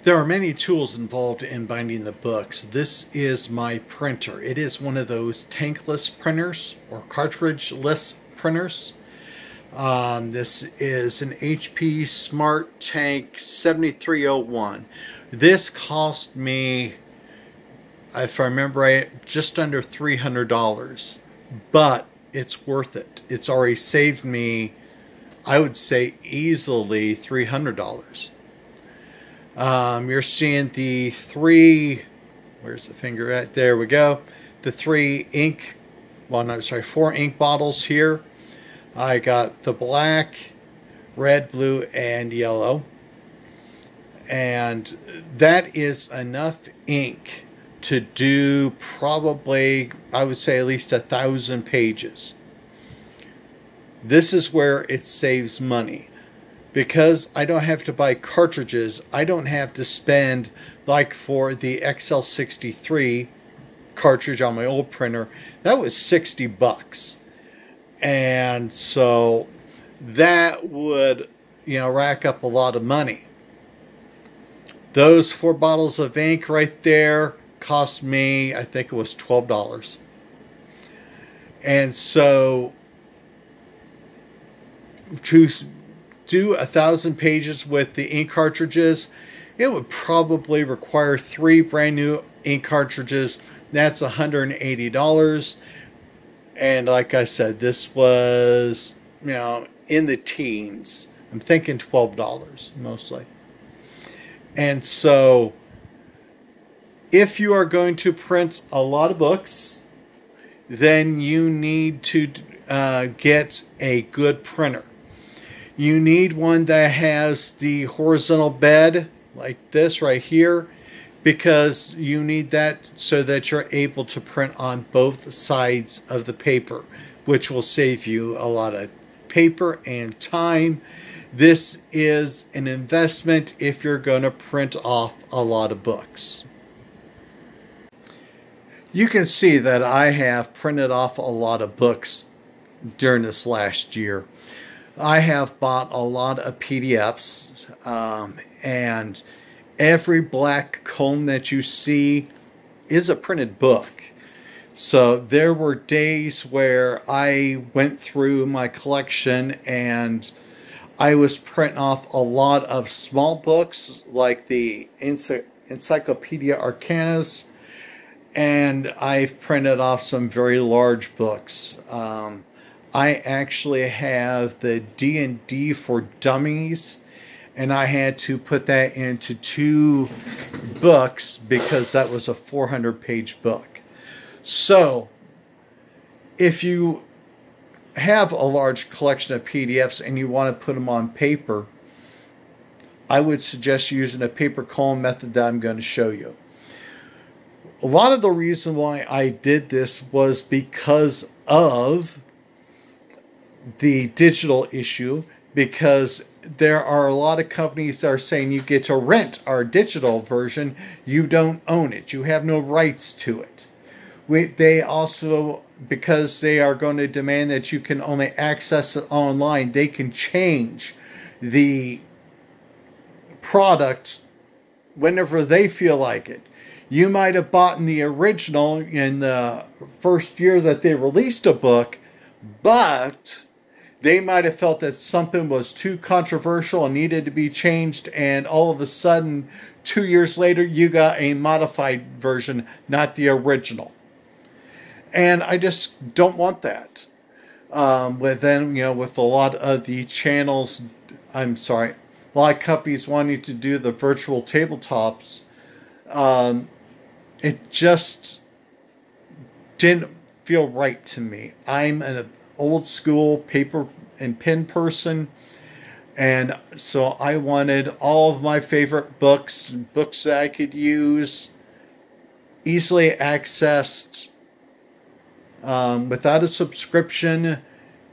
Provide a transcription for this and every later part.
There are many tools involved in binding the books. This is my printer. It is one of those tankless printers or cartridgeless printers. This is an HP Smart Tank 7301. This cost me, if I remember right, just under $300. But it's worth it. It's already saved me, I would say, easily $300. You're seeing the three, where's the finger at? There we go. The four ink bottles here. I got the black, red, blue, and yellow. And that is enough ink to do probably, I would say, at least 1,000 pages. This is where it saves money. Because I don't have to buy cartridges, I don't have to spend, like for the XL63 cartridge on my old printer, that was $60. And so that would, rack up a lot of money. Those 4 bottles of ink right there cost me, I think it was $12. And so to do 1,000 pages with the ink cartridges, it would probably require 3 brand new ink cartridges. That's $180. And like I said, this was, in the teens. I'm thinking $12 mostly. And so if you are going to print a lot of books, then you need to get a good printer. You need one that has the horizontal bed like this right here, because you need that so that you're able to print on both sides of the paper, which will save you a lot of paper and time. This is an investment if you're going to print off a lot of books. You can see that I have printed off a lot of books during this last year. I have bought a lot of PDFs, and every black comb that you see is a printed book. So there were days where I went through my collection and I was printing off a lot of small books like the Encyclopedia Arcanus, and I've printed off some very large books. I actually have the D&D for Dummies, and I had to put that into 2 books because that was a 400-page book. So, if you have a large collection of PDFs and you want to put them on paper, I would suggest using a paper column method that I'm going to show you. A lot of the reason why I did this was because of the digital issue, because there are a lot of companies that are saying you get to rent our digital version. You don't own it. You have no rights to it. They also, because they are going to demand that you can only access it online, they can change the product whenever they feel like it. You might have bought the original in the first year that they released a book, but they might have felt that something was too controversial and needed to be changed, and all of a sudden, 2 years later, you got a modified version, not the original. And I just don't want that. With a lot of the channels, a lot of companies wanting to do the virtual tabletops, it just didn't feel right to me. I'm an old school paper and pen person, and so I wanted all of my favorite books that I could use, easily accessed, without a subscription,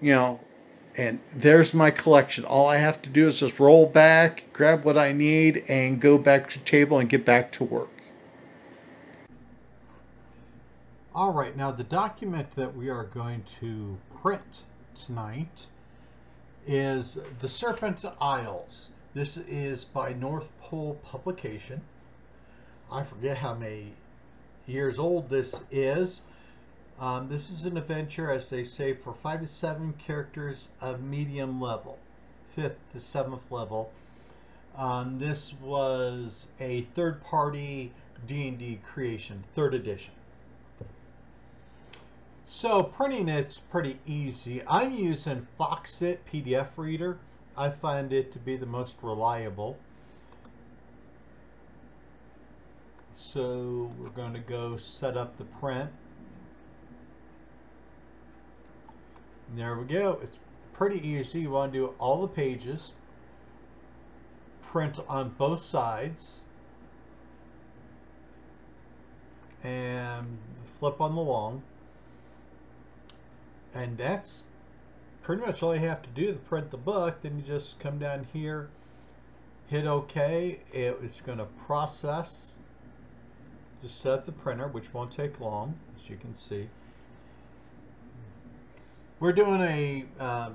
and there's my collection. All I have to do is just roll back, grab what I need, and go back to the table and get back to work. All right, now the document that we are going to print tonight is The Serpent Isles. This is by North Pole Publication. I forget how many years old this is. This is an adventure, as they say, for 5 to 7 characters of medium level, 5th to 7th level. This was a third-party D&D creation, 3rd edition. So printing it's pretty easy. I'm using Foxit PDF Reader. I find it to be the most reliable. So we're going to go set up the print. And there we go. It's pretty easy. You want to do all the pages. Print on both sides. And flip on the long. And that's pretty much all you have to do to print the book. Then you just come down here, hit OK. It is going to process to set up the printer, which won't take long, as you can see. We're doing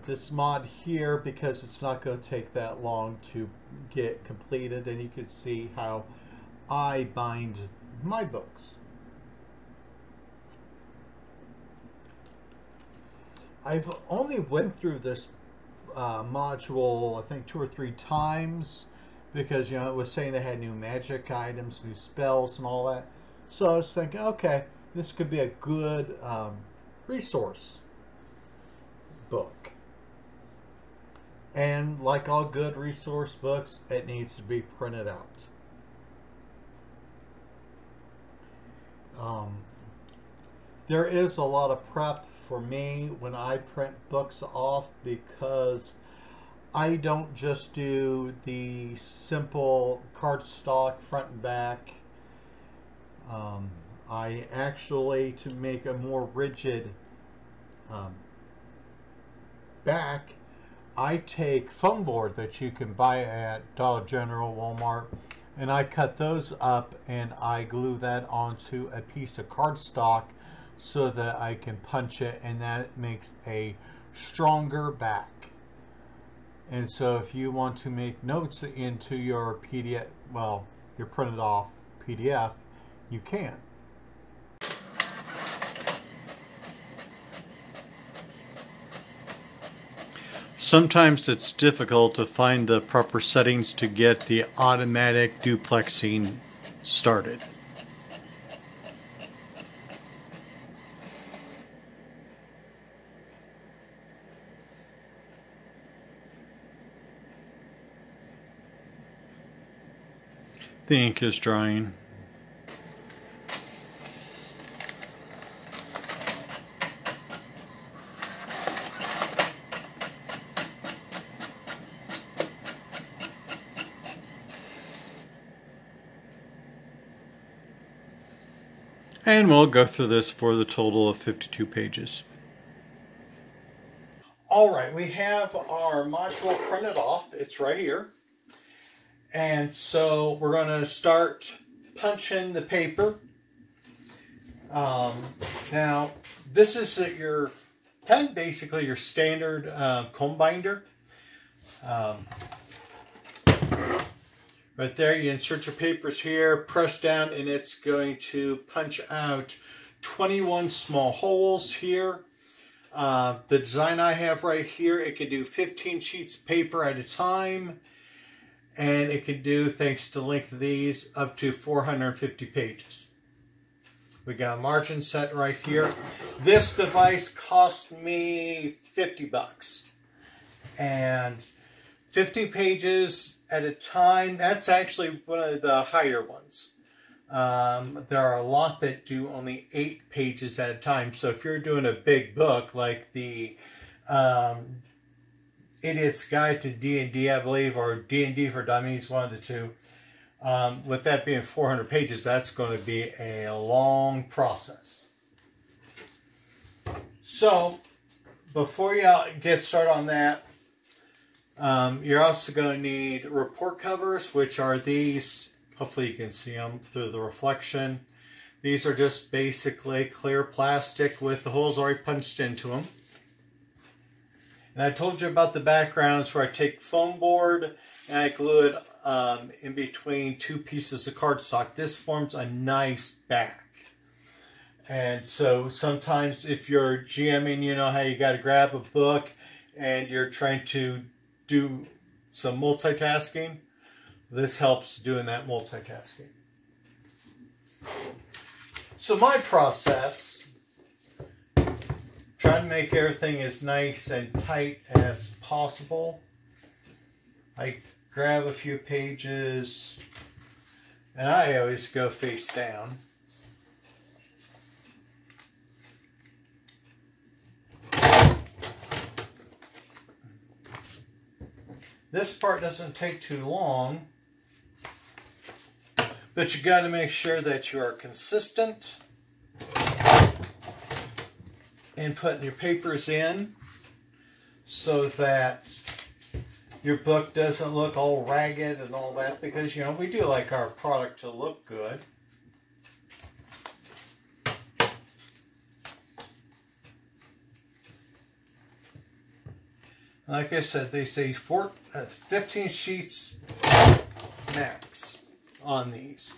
this mod here because it's not going to take that long to get completed. Then you can see how I bind my books. I've only went through this module, I think 2 or 3 times, because, you know, it was saying they had new magic items, new spells and all that. So I was thinking, okay, this could be a good resource book. And like all good resource books, it needs to be printed out. There is a lot of prep for me when I print books off, because I don't just do the simple cardstock front and back. I actually, to make a more rigid back, I take foam board that you can buy at Dollar General, Walmart, and I cut those up and I glue that onto a piece of cardstock so that I can punch it, and that makes a stronger back. And so if you want to make notes into your PDF, well, your printed off PDF, you can. Sometimes it's difficult to find the proper settings to get the automatic duplexing started. The ink is drying. And we'll go through this for the total of 52 pages. All right, we have our module printed off. It's right here. And so we're going to start punching the paper. Now, this is your pen, basically your standard comb binder. Right there, you insert your papers here, press down, and it's going to punch out 21 small holes here. The design I have right here, it can do 15 sheets of paper at a time. And it can do, thanks to the length of these, up to 450 pages. We got a margin set right here. This device cost me $50. And 50 pages at a time, that's actually one of the higher ones. There are a lot that do only 8 pages at a time. So if you're doing a big book like the Idiot's Guide to D&D, I believe, or D&D for Dummies, one of the two. With that being 400 pages, that's going to be a long process. So, before you get started on that, you're also going to need report covers, which are these. Hopefully you can see them through the reflection. These are just basically clear plastic with the holes already punched into them. And I told you about the backgrounds where I take foam board and I glue it in between two pieces of cardstock. This forms a nice back. And so sometimes if you're GMing, you know how you got to grab a book and you're trying to do some multitasking. This helps doing that multitasking. So my process, try to make everything as nice and tight as possible. I grab a few pages and I always go face down. This part doesn't take too long, but you got to make sure that you are consistent in putting your papers in so that your book doesn't look all ragged and all that, because, you know, we do like our product to look good. Like I said, they say 15 sheets max on these.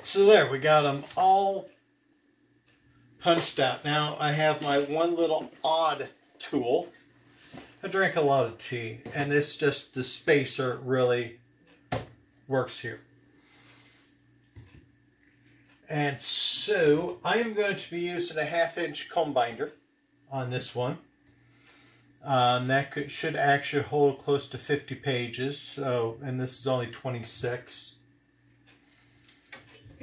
So there, we got them all punched out. Now I have my one little odd tool. I drink a lot of tea, and it's just the spacer really works here. And so I am going to be using a 1/2-inch comb binder on this one. That should actually hold close to 50 pages. So, and this is only 26.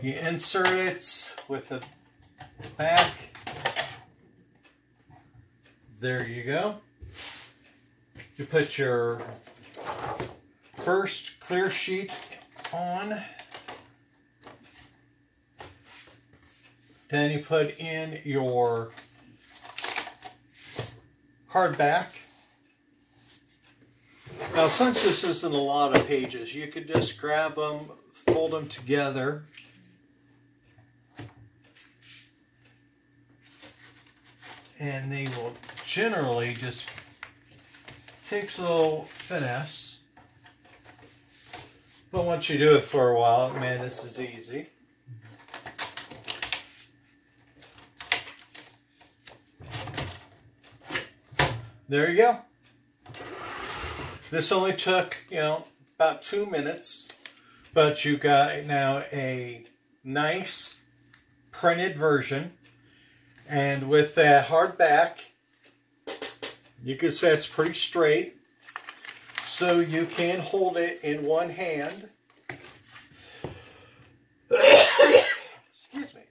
You insert it with the back. There you go. You put your first clear sheet on. Then you put in your hardback. Now, since this isn't a lot of pages, you could just grab them, fold them together. And they will generally just, takes a little finesse. But once you do it for a while, man, this is easy. There you go. This only took, you know, about 2 minutes, but you got now a nice printed version. And with that hard back, you can say it's pretty straight. So you can hold it in one hand. Excuse me.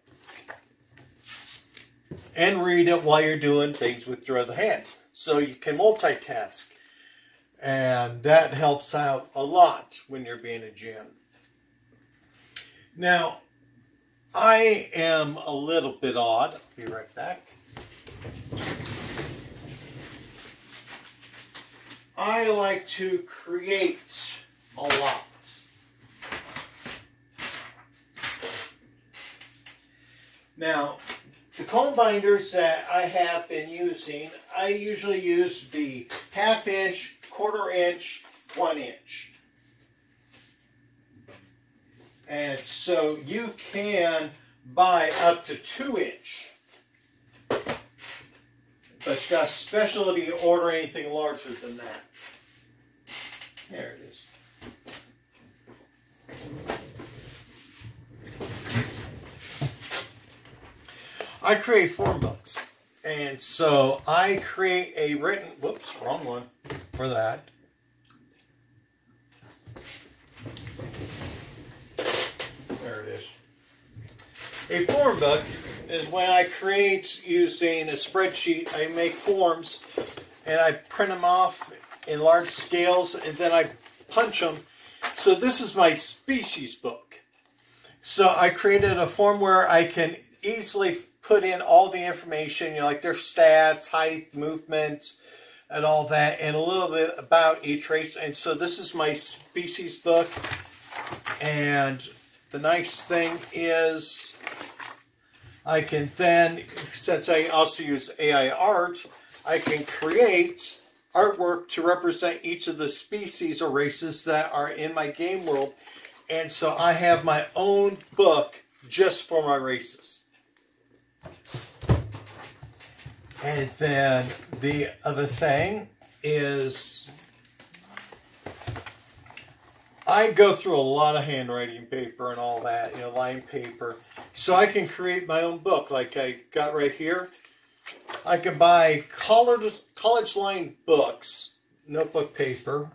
And read it while you're doing things with your other hand. So you can multitask. And that helps out a lot when you're being a GM. Now, I am a little bit odd. I'll be right back. I like to create a lot. Now, the comb binders that I have been using, I usually use the 1/2-inch, 1/4 inch, 1 inch. And so you can buy up to 2 inch. But you got specialty to order anything larger than that. There it is. I create form books. And so I create a written, whoops, wrong one for that. There it is. A form book is when I create using a spreadsheet. I make forms and I print them off in large scales and then I punch them. So this is my species book. So I created a form where I can easily put in all the information, you know, like their stats, height, movement, and all that, and a little bit about each race. And so this is my species book, and the nice thing is I can then, since I also use AI art, I can create artwork to represent each of the species or races that are in my game world. And so I have my own book just for my races. And then the other thing is I go through a lot of handwriting paper and all that, you know, lined paper. So I can create my own book like I got right here. I can buy college-lined books, notebook paper,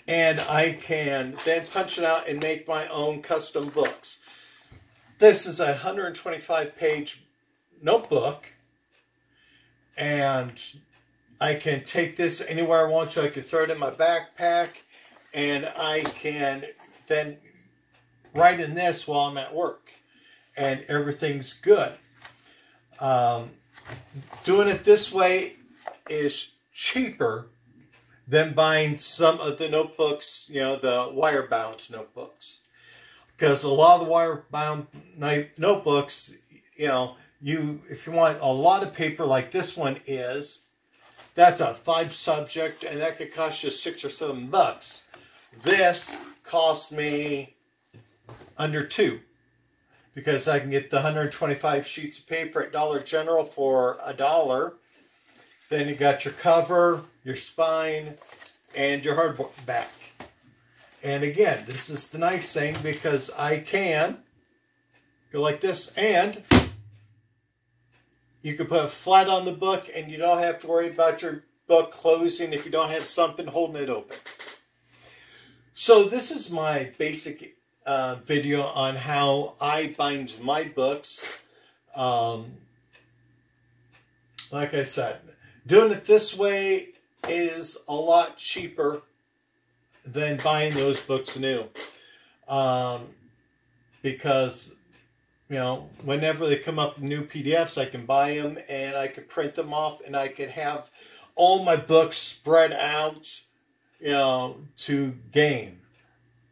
and I can then punch it out and make my own custom books. This is a 125-page notebook, and I can take this anywhere I want to. I can throw it in my backpack, and I can then write in this while I'm at work, and everything's good. Doing it this way is cheaper than buying some of the notebooks, you know, the wire-bound notebooks. Because a lot of the wire-bound notebooks, you know, if you want a lot of paper like this one is, that's a 5-subject, and that could cost you $6 or $7. This cost me under $2. Because I can get the 125 sheets of paper at Dollar General for $1. Then you got your cover, your spine, and your hardback. And again, this is the nice thing because I can go like this, and you can put it flat on the book, and you don't have to worry about your book closing if you don't have something holding it open. So this is my basic video on how I bind my books. Like I said, doing it this way is a lot cheaper than buying those books new. Because, you know, whenever they come up with new PDFs, I can buy them and I can print them off, and I can have all my books spread out, you know, to game.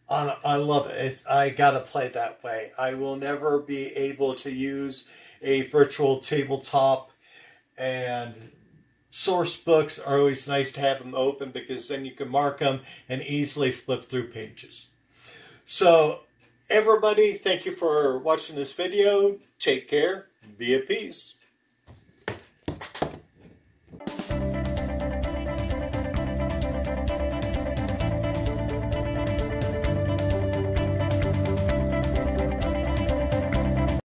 I love it. I gotta play that way. I will never be able to use a virtual tabletop, and source books are always nice to have them open because then you can mark them and easily flip through pages. So everybody, thank you for watching this video. Take care. Be at peace.